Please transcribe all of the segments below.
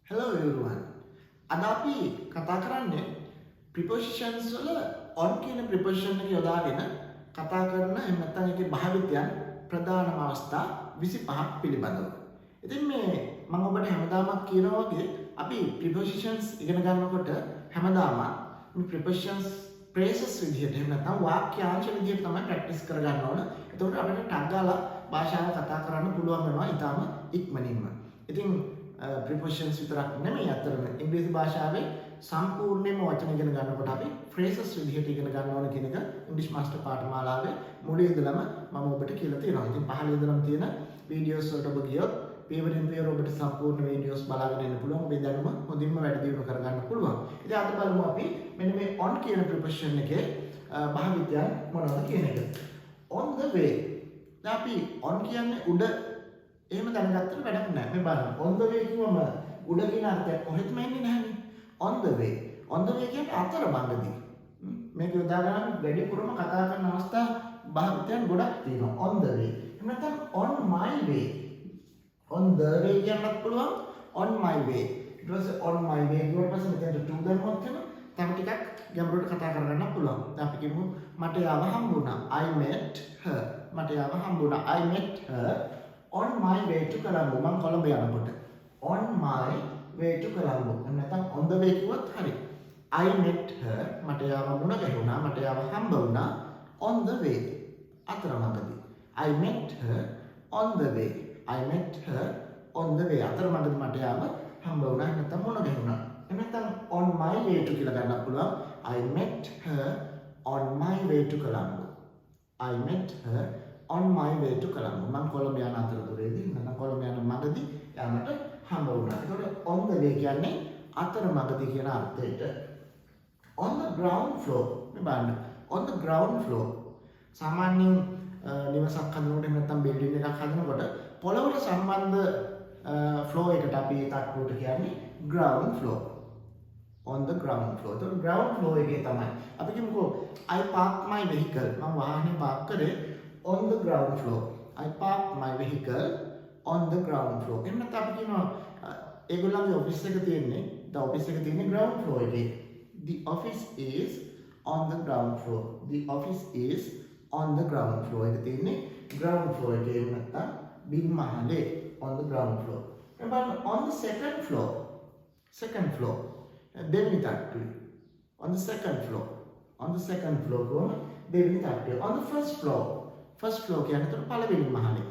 Hello everyone. අද අපි කතා කරන්නේ prepositions වල on කියන preposition එක යොදාගෙන කතා කරන එහෙම නැත්නම් ඒකේ භාවිතයන් ප්‍රධානම අවස්ථා 25ක් පිළිබඳව. ඉතින් මේ මම ඔබට හැමදාමත් කියනවා වගේ අපි prepositions ඉගෙන ගන්නකොට හැමදාම මේ prepositions phrases විදිහට එහෙම නැත්නම් වාක්‍යාංශ විදිහට තමයි practice කරගන්න ඕන. එතකොට අපිට ටක් ගාලා භාෂාව කතා කරන්න පුළුවන් වෙනවා ඊටම ඉක්මනින්ම. ඉතින් prepositions විතරක් නෙමෙයි අතරම ඉංග්‍රීසි භාෂාවේ සම්පූර්ණයෙන්ම වචන ඉගෙන ගන්නකොට අපි phrases විදිහට ඉගෙන ගන්න ඕන කියන එක ඉංග්‍රීසි මාස්ටර් පාඨමාලාවේ මුලින් ඉඳලම මම ඔබට කියලා තියෙනවා. ඉතින් පහළ ඉඳලම තියෙන වීඩියෝස් වලට ඔබ ගියොත් පේවරින් පේවර ඔබට සම්පූර්ණ වීඩියෝස් බලාගෙන ඉන්න පුළුවන්. ඔබේ දැනුම හොඳින්ම වැඩි දියුණු කරගන්න පුළුවන්. ඉතින් අද බලමු අපි මෙන්න මේ on කියන preposition එකේ භාවිතයන් මොනවද කියන එක. On the way. දැන් අපි on කියන්නේ උඩ එහෙම දැනගත්තට වැඩක් නැහැ. මේ බලන්න. On the way කිව්වම උඩ කියන අර්ථයක් කොහෙත්ම එන්නේ නැහැනේ. On the way. On the way කියන්නේ අතරමඟදී. මේක උදාහරණ වැඩිපුරම කතා කරන අවස්ථා භාවිතයන් ගොඩක් තියෙනවා. On the way. එහෙම නැත්නම් on my way. On the way කියන්නත් පුළුවන්. On my way. ඊට පස්සේ on my way කියුවට පස්සේ මෙතනට to දැම්මොත් තව ටිකක් ගැඹුරට කතා කරගන්න පුළුවන්. දැන් අපි කියමු මට යාව හම්බුණා. I met her. මට යාව හම්බුණා. I met her on my way to Colombo. මම කොළඹ යනකොට. On my way to Colombo. නැත්නම් on the way කිව්වත් හරි. I met her. මට යාව මුණ ගැහුණා. මට යාව හම්බ වුණා. On the way. අතරමඟදී. I met her on the way. I met her on the way. අතරමඟදී මට යාව හම්බ වුණා. නැත්නම් මුණ ගැහුණා. නැත්නම් on my way to කියලා ගන්න පුළුවන්. I met her on my way to Colombo. I met her on my way to Colombo. මම කොළඹ යන අතරතුරේදී නැත්නම් කොළඹ යන මඟදී යාමට හම්බ වුණා. ඒකට on the way කියන්නේ අතරමඟදී කියන අර්ථයට. On the ground floor. මේ බලන්න. On the ground floor. සාමාන්‍යයෙන් නිවසක් හදනකොට නැත්නම් බිල්ඩින් එකක් හදනකොට පොළොවට සම්බන්ධ floor එකට අපි තට්ටුවට කියන්නේ ground floor. On the ground floor. ඒතකොට ground floor එකේ තමයි. අපි කියමුකෝ I parked my vehicle. මම වාහනේ පාක් කරේ on the ground floor. I parked my vehicle on the ground floor. එහෙම නැත්නම් අපි කියනවා ඒගොල්ලන්ගේ ඔෆිස් එක තියෙන්නේ the office එක තියෙන්නේ ground floor එකේ. The office is on the ground floor. The office is on the ground floor. ඒක තියෙන්නේ ground floor එකේ. එහෙම නැත්නම් බිම් මහලේ on the ground floor. එබැවින් on the second floor. Second floor. දෙවෙනි තට්ටුවේ. On the second floor. On the second floor කොහොම දෙවෙනි තට්ටුවේ. On the first floor. First floor කියන්නේ තර පළවෙනි මහලේ.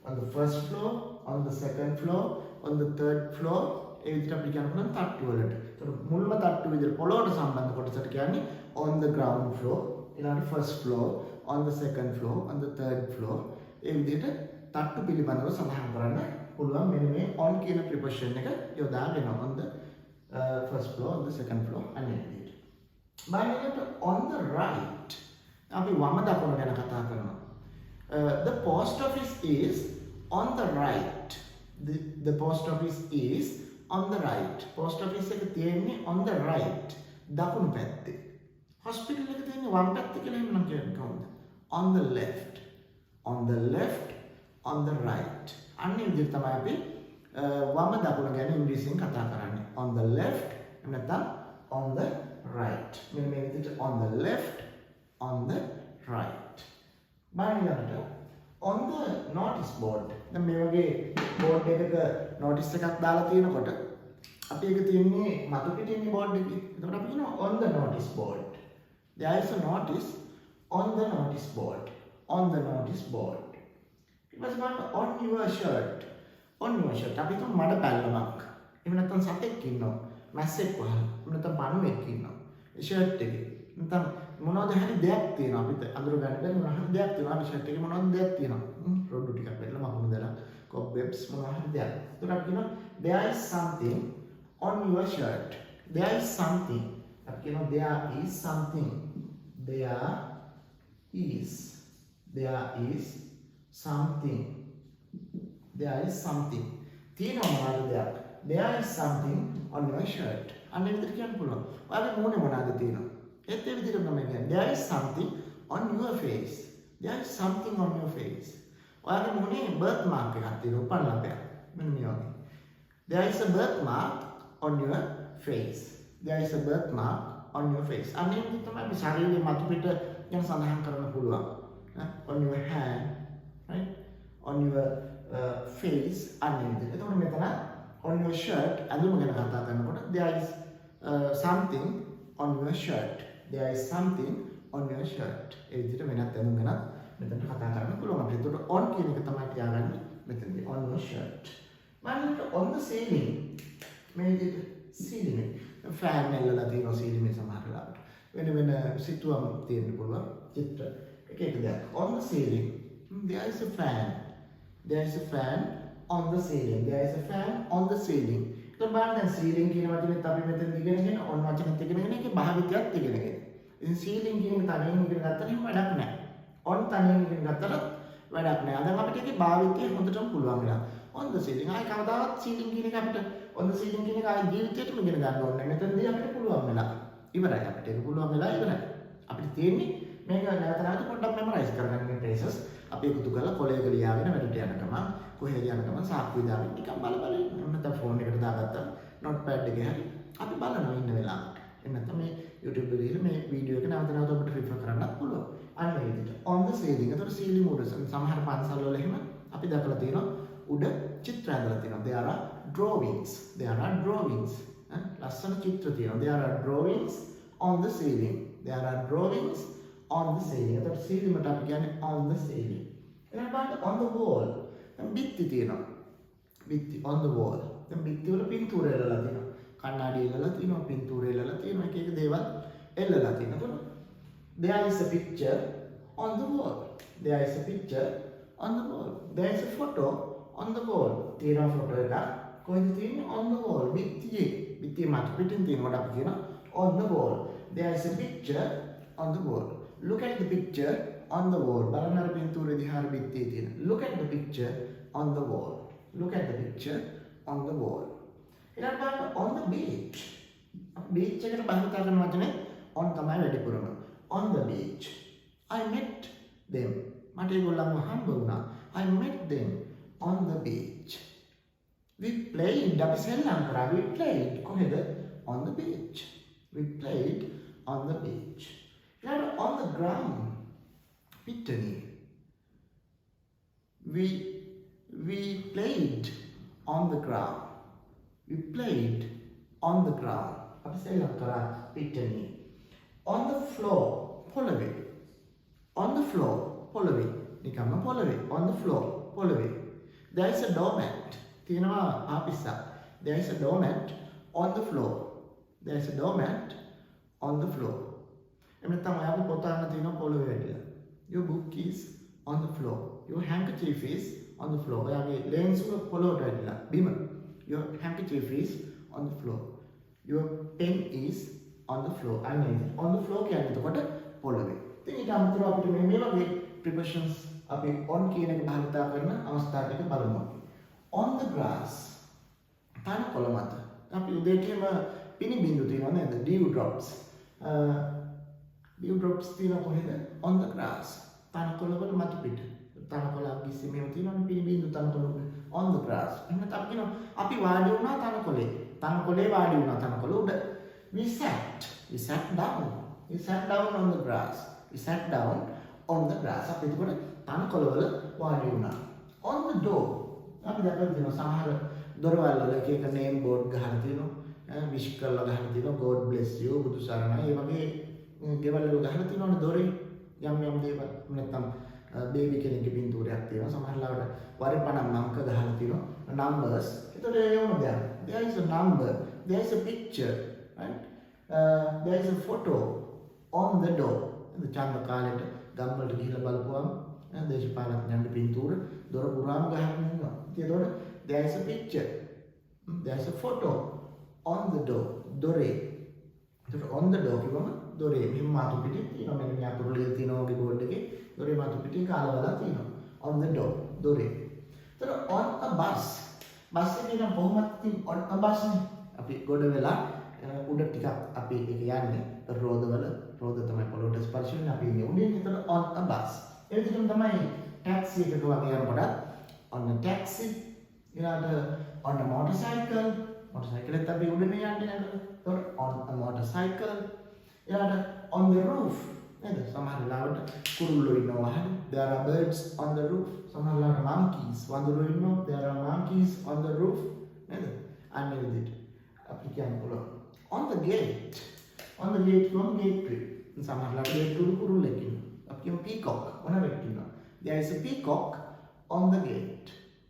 On the first floor, on the second floor, on the third floor ඒ විදිහට අපි කියන්න පුළුවන් තට්ටු වලට. ඒතර මුල්ම තට්ටු විදිහට පොළොවට සම්බන්ධ කොටසට කියන්නේ on the ground floor, ඊළඟට first floor, on the second floor, on the third floor ඒ විදිහට තට්ටු පිළිබඳව සඳහන් කරන්න පුළුවන් මෙන්න මේ on කියන preposition එක යොදාගෙන on the first floor, on the second floor අනේ විදිහට. බලන්නට on the right අපි වම දකුණ ගැන කතා කරනවා. The post office is on the right. The post office is on the right. Post office එක තියෙන්නේ on the right. දකුණු පැත්තේ. Hospital එක තියෙන්නේ වම් පැත්තේ කියලා එහෙම නම් කියන්නේ කොහොමද? On the left. On the left, on the right. අන්නේ විදිහට තමයි අපි වම දකුණ ගැන ඉංග්‍රීසියෙන් කතා කරන්නේ. On the left නැත්නම් on the right. මෙන්න මේ විදිහට on the left, on the right. බලන්නට on the notice board. දැන් මේ වගේ board එකක notice එකක් දාලා තියෙනකොට අපි ඒක තියෙන්නේ මතු පිටින් board එකේ. එතකොට අපි කියනවා on the notice board. There is a notice on the notice board. On the notice board. It was one on your shirt. On your shirt. අපි තුන් මඩ පැල්ලමක්. එහෙම නැත්නම් සතෙක් ඉන්නවා. මැස්සෙක් වහලා. එහෙම නැත්නම් පණුවෙක් ඉන්නවා. ඒ shirt එකේ. නැත්නම් මොනවද හරි දෙයක් තියෙනවා අපිට අඳුර ගන්න බැරි මොනවා හරි දෙයක් තියෙනවා අපි shirt එකේ මොනවද දෙයක් තියෙනවා රොඩු ටිකක් වැටලා මකුණු දාලා cobwebs මොනවා හරි දෙයක්. ඒකට අපි කියනවා there is something on your shirt. There is something. අපි කියනවා there is something. There is something. There is something. තියෙනවා මොනවද දෙයක්. There is something on your shirt. අන්න විදිහට කියන්න පුළුවන්. ඔයාලගේ මූණේ මොනවද තියෙනවා? ඒත් ඒ විදිහට තමයි කියන්නේ. There is something on your face. There is something on your face. ඔයාලගේ මුහුණේ birthmark එකක් තියෙනවා උපන් ලපයක්. මෙන්න මේ වගේ. There is a birthmark on your face. There is a birthmark on your face. අනේ තමයි අපි ශරීරයේ මතු පිට ගැන සඳහන් කරන්න පුළුවන්. On your hand, right? On your face අනේ විදිහට. එතකොට මෙතන on your shirt ඇඳුම ගැන කතා කරනකොට there is something on your shirt. There is something on your shirt. ඒ විදිහට වෙනත් ඇඳුම් ගැන මෙතන කතා කරන්න පුළුවන්. අපි එතකොට on කියන එක තමයි තියාගන්නේ මෙතනදී on your shirt. මම on the ceiling මේ විදිහට ceiling fan එකලා තියෙනවා ceiling එක සමහර වෙලාවට. වෙන සිතුවම් තියෙන්න පුළුවන්. චිත්‍ර එක දෙයක්. On the ceiling there is a fan. There is a fan on the ceiling. There is a fan on the ceiling. तो බලන්න ceiling කියන වචනේත් අපි මෙතන ඉගෙනගෙන on වචනේත් ඉගෙනගෙන ඒකේ භාවිතයත් ඉගෙනගෙන. ඉතින් ceiling කියන එක තනියෙන් ඉගෙන ගත්තට එහෙම වැඩක් නැහැ. on තනියෙන් ඉගෙන ගත්තට වැඩක් නැහැ. අද අපිට ඒකේ භාවිතය හොඳටම පුළුවන් වෙනවා. on the ceiling ආයි කවදාවත් ceiling කියන එක අපිට on the ceiling කියන එක ආයි ජීවිතේටම ඉගෙන ගන්න ඕනේ නැහැ. මෙතනදී අපිට පුළුවන් වෙලා ඉවරයි. අපිට ඒක පුළුවන් වෙලා ඉවරයි. අපිට තියෙන්නේ මේක නැවත නැවත පොඩ්ඩක් memorize කරගන්න මේ phrases. අපි එකතු කරලා කොලයක ලියාගෙන වැඩට යන ගමන් කොහෙද යන ගමන් සාක්කුවේ දාගෙන නිකන් බල බල ඉන්න. නැත්නම් ෆෝන් එකට දාගත්තා notepad එකේ හරි අපි බලනවා ඉන්න වෙලාවට. එහෙනම් නැත්නම් මේ YouTube එකේ මේ වීඩියෝ එක නැවත නැවත ඔබට රිෆර් කරන්නත් පුළුවන්. අන්න ඒ විදිහට on the ceiling. ඒතකොට ceiling උඩ සමහර පන්සල් වල එහෙම අපි දැකලා තියෙනවා උඩ චිත්‍ර ඇඳලා තියෙනවා. There are drawings. There are drawings. ලස්සන චිත්‍ර තියෙනවා. There are drawings on the ceiling. There are drawings on the ceiling. ඒතකොට ceiling මත අපි කියන්නේ on the ceiling. ඊළඟ බලන්න on the wall. දැන් බිත්ති තියෙනවා. බිත්ති on the wall. දැන් බිත්ති වල පින්තූර එල්ලලා තියෙනවා. කණ්ණාඩි එල්ලලා තියෙනවා, පින්තූර එල්ලලා තියෙනවා. එක එක දේවල් එල්ලලා තියෙනවා. එතකොට there is a picture on the wall. There is a picture on the wall. There is a photo on the wall. තියෙනවා ෆොටෝ එකක්. කොහෙද තියෙන්නේ? on the wall. බිත්තියේ. බිත්තියේ මත පිටින් තියෙනකොට අපි කියනවා on the wall. There is a picture on the wall. Look at the picture on the wall. බලන්න අර පින්තූරේ දිහා අර බිත්තියේ තියෙන. Look at the picture on the wall. Look at the picture on the wall. ඊළඟ බලන්න on the beach. beach එකට භාවිත කරන වචනේ on තමයි වැඩිපුරම. On the beach. I met them. මට ඒගොල්ලන්ව හම්බ වුණා. I met them on the beach. We played. අපි සෙල්ලම් කරා. We played. කොහෙද? On the beach. We played on the beach. ඊළඟ on the ground. පිට්ටනිය. We played on the ground. We played on the ground. අපි සෙල්ලම් කරා පිට්ටනිය. On the floor. පොළවේ. On the floor. පොළවේ. නිකම්ම පොළවේ. On the floor. පොළවේ. There is a doormat. තියෙනවා ආපිස්සක්. There is a doormat on the floor. There is a doormat on the floor. එමෙන්න තමයි අපි පොත අරන් තියෙනවා පොළවේ වැටිලා. Your book is on the floor. Your handkerchief is on the floor. ඔයාගේ ලේන්ස් එක පොළොවට වැටිලා බිම. Your handkerchief is on the floor. Your pen is on the floor. I mean on the floor කියන්නේ එතකොට පොළවේ. ඉතින් ඊට අමතරව අපිට මේ වගේ prepositions අපි on කියන එක භාවිත කරන අවස්ථා ටික බලමු. On the grass. තනකොළ මත. අපි උදේටම පිනි බින්දු තියෙනවා නේද? Dew drops. Dew drops තියෙන කොහෙද? On the grass. තනකොළ වල මතු පිට. තනකොළ කිසි මේව තියෙනවනේ පිනි බින්දු තනකොළ on the grass. එහෙනම් අපි කියනවා අපි වාඩි වුණා තනකොළේ. තනකොළේ වාඩි වුණා තනකොළ උඩ. We sat down. We sat down on the grass. We sat down on the grass. අපි එතකොට තනකොළ වල වාඩි වුණා. On the door. අපි දැකලා තියෙනවා සමහර දොරවල් වල එක එක name board ගහලා තියෙනවා. wish කරලා ගහලා තියෙනවා God bless you බුදු සරණයි. ඒ වගේ ගෙවල් වල ගහලා තියෙනවනේ දොරේ යම් යම් දේවල්. නැත්නම් බේබි කෙනෙක්ගේ පින්තූරයක් තියෙනවා. සමහර ලාවට වරිපණම් අංක ගහලා තියෙනවා. numbers. ඒතකොට ඒ වුණ දෙයක්. There is a number. There is a picture. Right? There is a photo on the door. චන්ද කාලෙට ගම් වලට ගිහිල්ලා බලපුවම දේශපාලඥයන්ගේ පින්තූර දොර පුරාම ගහගෙන ඉන්නවා. ඒතකොට there is a picture. There is a photo on the door. දොරේ. ඒතකොට on the door කිව්වම දොරේ මෙහෙම මාතු පිටින් තියෙනවා. මෙන්න මේ අතුරු ලියලා තියෙනවා වගේ බෝඩ් එකේ දොරේ මාතු පිටින් කාලවලා තියෙනවා. On the door. දොරේ. ඒතකොට on a bus. බස් එකේ නම් කොහොමද තියෙන්නේ on a bus නේ. අපි ගොඩ වෙලා උඩ ටිකක් අපි ඒක යන්නේ රෝදවල රෝද තමයි පොළොවට ස්පර්ශ වෙන්නේ අපි ඉන්නේ උඩින්. ඒතකොට on a bus. ඒ විදිහටම තමයි ටැක්සි එකක වගේ යනකොට on a taxi ඊළඟට on a motorcycle ඒකත් අපි උඩනේ යන්නේ නේද? එතකොට on a motorcycle. ඊළඟට on the roof. නේද? සමහර වෙලාවට කුරුල්ලෝ ඉන්නවා වහනේ. There are birds on the roof. සමහර වෙලාවට monkeys වඳුරෝ ඉන්නවා. There are monkeys on the roof. නේද? අන්න ඒ විදිහට අපි කියන්න පුළුවන්. On the gate. On the gate from gateway. සමහර වෙලාවට gate උඩ කුරුල්ලෙක් ඉන්නවා. අපි කියමු peacock. මොනවෙක් ඉන්නවා. There is a peacock on the gate.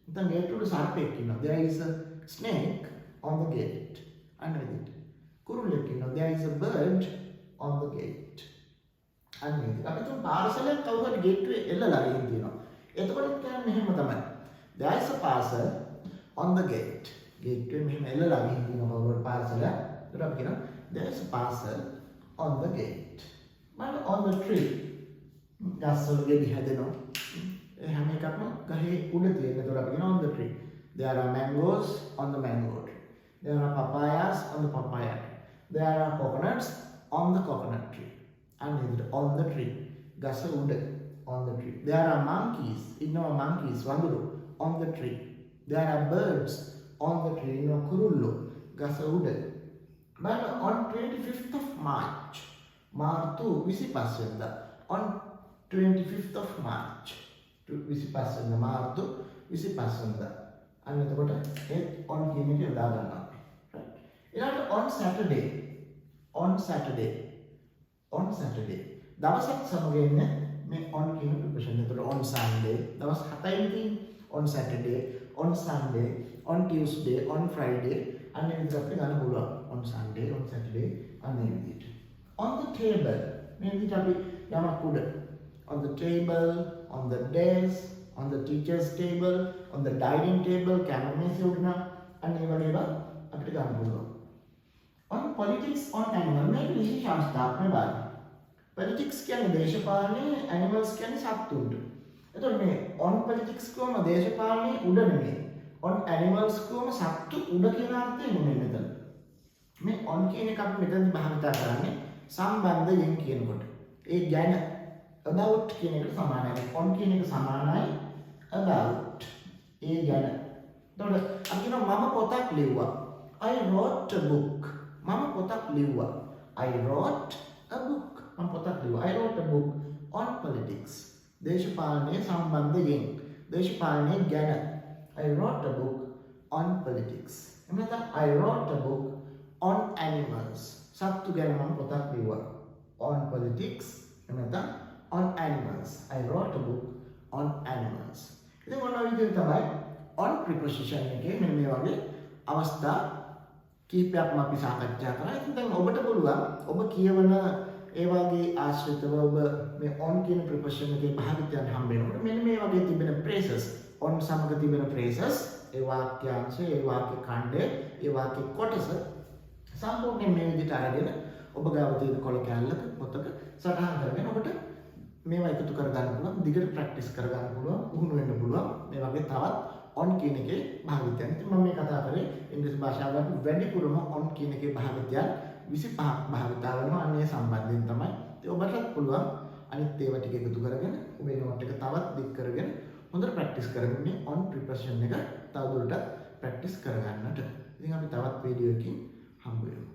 නැත්නම් gate උඩ සර්පෙක් ඉන්නවා. There is a snake on the gate. අන්න ඒ විදිහට. කුරුල්ලෙක් ඉන්නවා. There is a bird on the gate. අන්න ඒ විදිහට. අපි තුන් පාර්සලයක් කවුරු හරි gateway එල්ලලා ගිහින් තියෙනවා. එතකොට කියන්නේ මෙහෙම තමයි. There is a parcel on the gate. gateway මෙහෙම එල්ලලා ගිහින් තියෙනවා කවුරු හරි පාර්සලයක්. ඒකට අපි කියනවා there is a parcel on the gate. but on the tree. ගස්වල ගෙඩි හැදෙනවා. ඒ හැම එකක්ම ගහේ උඩ තියෙන. ඒකට අපි කියනවා on the tree. There are mangoes on the mango tree. There are papayas on the papaya tree. There are coconuts on the coconut tree. And on the tree. ගස උඩ on the tree. There are monkeys. ඉන්නවා monkeys වඳුරු on the tree. There are birds on the tree. ඉන්නවා කුරුල්ලෝ ගස උඩ. But on 25th of March. මාර්තු 25 වෙනිදා. On 25th of March. 25 වෙනිදා මාර්තු 25 වෙනිදා. අන්න එතකොට ඒ on කියන එක යොදා ගන්නවා. right. ඊළඟට on Saturday. On Saturday. On Saturday. දවසක් සමග එන්නේ මේ on කියන preposition. එතකොට on Sunday දවස් 7යි තියෙන්නේ. On Saturday, on Sunday, on Tuesday, on Friday. අන්න ඒ විදිහට අපි ගන්න පුළුවන්. On Sunday, on Saturday අන්න ඒ විදිහට. On the table. මේ විදිහට අපි යමක් උඩ. On the table, on the desk, on the teacher's table, on the dining table, කැම මේසේ උඩ නම් අන්න ඒ වගේ ඒවා අපිට ගන්න පුළුවන්. On politics, on animal. මේක විශේෂ අවස්ථාවක් නේ බලන්න. politics කියන්නේ දේශපාලනේ, animals කියන්නේ සත්තුන්ට. එතකොට මේ on politics කොම දේශපාලනේ උඩ නෙමෙයි. on animals කොම සත්තු උඩ කියන අර්ථය නෙමෙයි මෙතන. මේ on කියන එක අපි මෙතනදී භාවිත කරන්නේ සම්බන්ධයෙන් කියනකොට. ඒ ගැන about කියන එකට සමානයි. on කියන එක සමානයි about. ඒ ගැන. එතකොට අපි කියනවා මම පොතක් ලිව්වා. I wrote a book. මම පොතක් ලිව්වා. I wrote a book. මම පොතක් ලිව්වා. I wrote a book on politics. දේශපාලනයේ සම්බන්ධයෙන්. දේශපාලනයේ ගැන. I wrote a book on politics. එහෙම නැත්නම් I wrote a book on animals. සත්තු ගැන මම පොතක් ලිව්වා. On politics. එහෙම නැත්නම් on animals. I wrote a book on animals. ඉතින් මොනවා විදිහට තමයි on preposition එකේ මෙන්න මේ වගේ අවස්ථා කීපයක්ම අපි සාකච්ඡා කරා. ඉතින් දැන් ඔබට පුළුවන් ඔබ කියවන ඒ වගේ ආශ්‍රිතව ඔබ මේ on කියන preposition එකේ භාවිතයන් හම්බ වෙනකොට මෙන්න මේ වගේ තිබෙන phrases on සමග තිබෙන phrases ඒ වාක්‍යාංශය ඒ වාක්‍ය ඛණ්ඩය ඒ වාක්‍ය කොටස සම්පූර්ණයෙන් මේ විදිහට අරගෙන ඔබ ගාව තියෙන කොළ කැල්ලක පොතක සටහන් කරගෙන ඔබට මේවා එකතු කර ගන්න පුළුවන් දිගට ප්‍රැක්ටිස් කර ගන්න පුළුවන් පුහුණු වෙන්න පුළුවන් මේ වගේ තවත් on කියන එකේ භාවිතයන්. ඉතින් මම මේ කතා කරේ ඉංග්‍රීසි භාෂාවට වැඩිපුරම on කියන එකේ භාවිතයන් 25ක් භාවිතා වෙනවා. අන්නේ සම්බන්ධයෙන් තමයි. ඉතින් ඔබටත් පුළුවන් අනිත් ඒවා ටික එකතු කරගෙන ඔබේ නෝට් එක තවත් දික් කරගෙන හොඳට ප්‍රැක්ටිස් කරගෙන මේ on preposition එක තවදුරටත් ප්‍රැක්ටිස් කරගන්නට. ඉතින් අපි තවත් වීඩියෝ එකකින් හම්බ වෙමු.